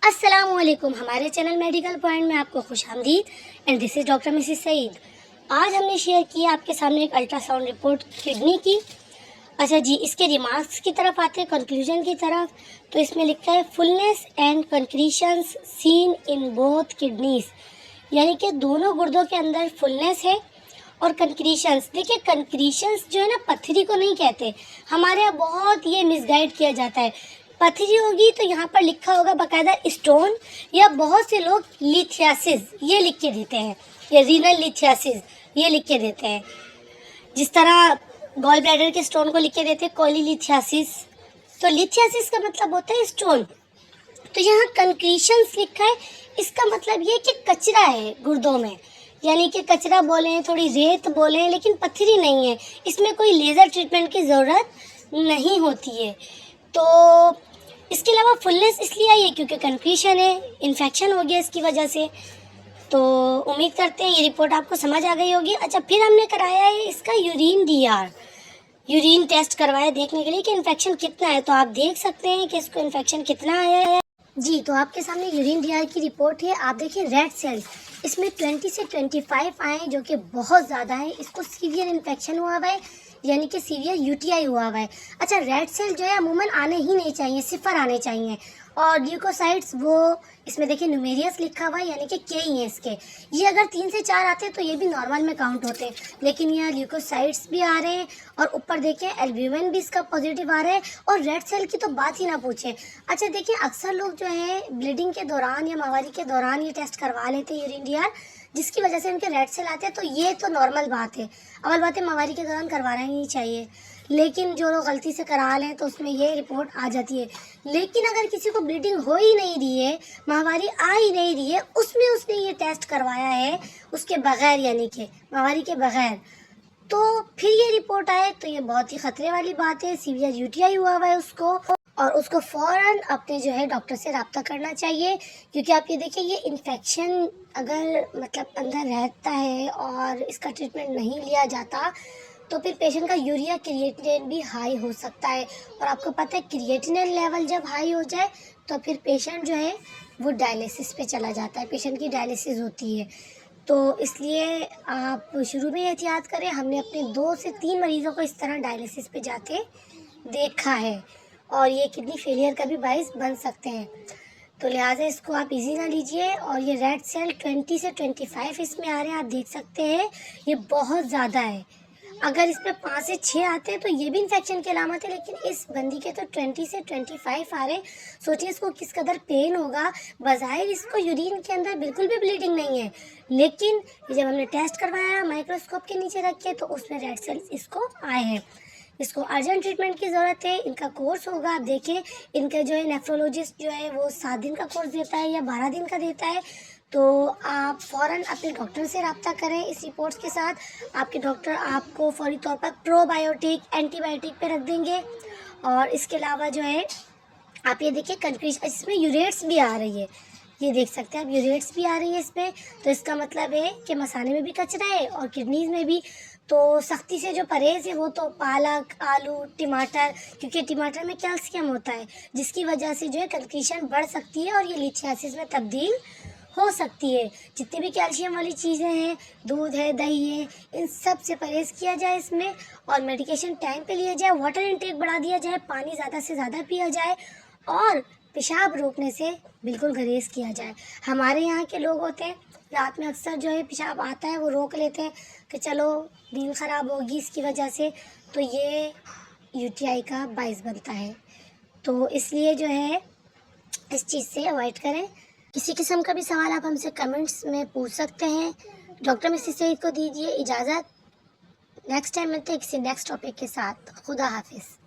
अस्सलामुअलैकुम। हमारे channel medical point में आपको खुशामदीद and this is doctor Mrs Saeed. आज हमने शेयर किया आपके सामने एक अल्ट्रासाउंड रिपोर्ट किडनी की। अच्छा जी, इसके रिमार्क्स की तरफ आते हैं, कंक्लूजन की तरफ। तो इसमें लिखा है fullness and concretions seen in both kidneys, यानी कि दोनों गुर्दों के अंदर फुलनेस है और कंक्रीशंस। देखिए, कंक्रीशंस जो है ना, पथरी को नहीं कहते। हमारे यहाँ बहुत ये मिसगाइड किया जाता है। पथरी होगी तो यहाँ पर लिखा होगा बाकायदा स्टोन, या बहुत से लोग लिथियासिस ये लिख के देते हैं, या रीनल लिथियासिस ये लिख के देते हैं। जिस तरह गॉल ब्लैडर के स्टोन को लिख के देते हैं कोलीलिथियासिस। तो लिथियासिस का मतलब होता है स्टोन। तो यहाँ कंक्रीशंस लिखा है, इसका मतलब ये कि कचरा है गुर्दों में, यानी कि कचरा बोलें, थोड़ी रेत बोलें, लेकिन पथरी नहीं है। इसमें कोई लेज़र ट्रीटमेंट की ज़रूरत नहीं होती है। तो इसके अलावा फुलनेस इसलिए आई है क्योंकि कंक्रीशन है, इन्फेक्शन हो गया इसकी वजह से। तो उम्मीद करते हैं ये रिपोर्ट आपको समझ आ गई होगी। अच्छा, फिर हमने कराया है इसका यूरिन टेस्ट करवाया देखने के लिए कि इन्फेक्शन कितना है। तो आप देख सकते हैं कि इसको इन्फेक्शन कितना आया है जी। तो आपके सामने यूरिन डीआर की रिपोर्ट है। आप देखिए रेड सेल्स इसमें 20 से 25 आए, जो कि बहुत ज़्यादा है। इसको सीवियर इन्फेक्शन हुआ हुआ है, यानी कि सीवियर यूटीआई हुआ हुआ है। अच्छा, रेड सेल जो है अमूमन आने ही नहीं चाहिए, सिफर आने चाहिए। और ल्यूकोसाइट्स वो इसमें देखिए न्यूमेरियस लिखा हुआ है, यानी कि के ही है इसके। ये अगर 3 से 4 आते हैं तो ये भी नॉर्मल में काउंट होते हैं, लेकिन यहाँ ल्यूकोसाइट्स भी आ रहे हैं और ऊपर देखिए एल्ब्यूमिन भी इसका पॉजिटिव आ रहा है। और रेड सेल की तो बात ही ना पूछे। अच्छा देखिए, अक्सर लोग जो है ब्लीडिंग के दौरान या माहवारी के दौरान ये टेस्ट करवा लेते हैं यूरिन डीआर, जिसकी वजह से उनके रेड सेल आते हैं। तो ये तो नॉर्मल बात है, अवल बात है माहवारी के दौरान करवाना ही नहीं चाहिए। लेकिन जो लोग गलती से करा लें तो उसमें ये रिपोर्ट आ जाती है। लेकिन अगर किसी को ब्लीडिंग हो ही नहीं रही है, माहवारी आ ही नहीं रही है, उसमें उसने ये टेस्ट करवाया है उसके बगैर, यानी कि माहवारी के बगैर, तो फिर ये रिपोर्ट आए तो ये बहुत ही खतरे वाली बात है। सीवियर यूटीआई हुआ है उसको, और उसको फ़ौरन अपने जो है डॉक्टर से रब्ता करना चाहिए। क्योंकि आप ये देखिए, ये इन्फेक्शन अगर मतलब अंदर रहता है और इसका ट्रीटमेंट नहीं लिया जाता तो फिर पेशेंट का यूरिया क्रिएटिनिन भी हाई हो सकता है। और आपको पता है क्रिएटिनिन लेवल जब हाई हो जाए तो फिर पेशेंट जो है वो डायलिसिस पे चला जाता है, पेशेंट की डायलिसिस होती है। तो इसलिए आप शुरू में एहतियात करें। हमने अपने 2 से 3 मरीज़ों को इस तरह डायलिसिस पे जाते देखा है, और ये किडनी फेलियर का भी बाइस बन सकते हैं। तो लिहाजा इसको आप इजी ना लीजिए। और ये रेड सेल 20 से 25 इसमें आ रहे हैं, आप देख सकते हैं ये बहुत ज़्यादा है। अगर इसमें 5 से 6 आते हैं तो ये भी इन्फेक्शन की अलामत है, लेकिन इस बंदी के तो 20 से 25 आ रहे। सोचिए इसको किस कदर पेन होगा। बज़ाहिर इसको यूरिन के अंदर बिल्कुल भी ब्लीडिंग नहीं है, लेकिन जब हमने टेस्ट करवाया माइक्रोस्कोप के नीचे रख के तो उसमें रेड सेल्स इसको आए हैं। इसको अर्जेंट ट्रीटमेंट की ज़रूरत है। इनका कोर्स होगा, आप देखें इनका जो है नेफ्रोलॉजिस्ट जो है वो 7 दिन का कोर्स देता है या 12 दिन का देता है। तो आप फ़ौरन अपने डॉक्टर से रब्ता करें इस रिपोर्ट्स के साथ। आपके डॉक्टर आपको फौरी तौर पर प्रोबायोटिक एंटीबायोटिक पे रख देंगे। और इसके अलावा जो है आप ये देखिए कंक्रीशन, इसमें यूरेट्स भी आ रही है, ये देख सकते हैं आप, यूरेट्स भी आ रही है इसमें। तो इसका मतलब है कि मसाने में भी कचरा है और किडनीज में भी। तो सख्ती से जो परहेज़ है वो तो पालक, आलू, टमाटर, क्योंकि टमाटर में कैल्शियम होता है, जिसकी वजह से जो है कंक्रीशन बढ़ सकती है और ये लिथियासिस में तब्दील हो सकती है। जितनी भी कैल्शियम वाली चीज़ें हैं, दूध है, दही है, इन सब से परहेज़ किया जाए इसमें। और मेडिकेशन टाइम पे लिया जाए, वाटर इनटेक बढ़ा दिया जाए, पानी ज़्यादा से ज़्यादा पिया जाए, और पेशाब रोकने से बिल्कुल गुरेज किया जाए। हमारे यहाँ के लोग होते हैं रात में अक्सर जो है पेशाब आता है वो रोक लेते हैं कि चलो नींद ख़राब होगी इसकी वजह से, तो ये यूटीआई का बाइस बनता है। तो इसलिए जो है इस चीज़ से अवॉइड करें। किसी किस्म का भी सवाल आप हमसे कमेंट्स में पूछ सकते हैं। डॉक्टर मिसिस सईद को दीजिए इजाज़त। नेक्स्ट टाइम मिलते हैं किसी नेक्स्ट टॉपिक के साथ। खुदा हाफिज़।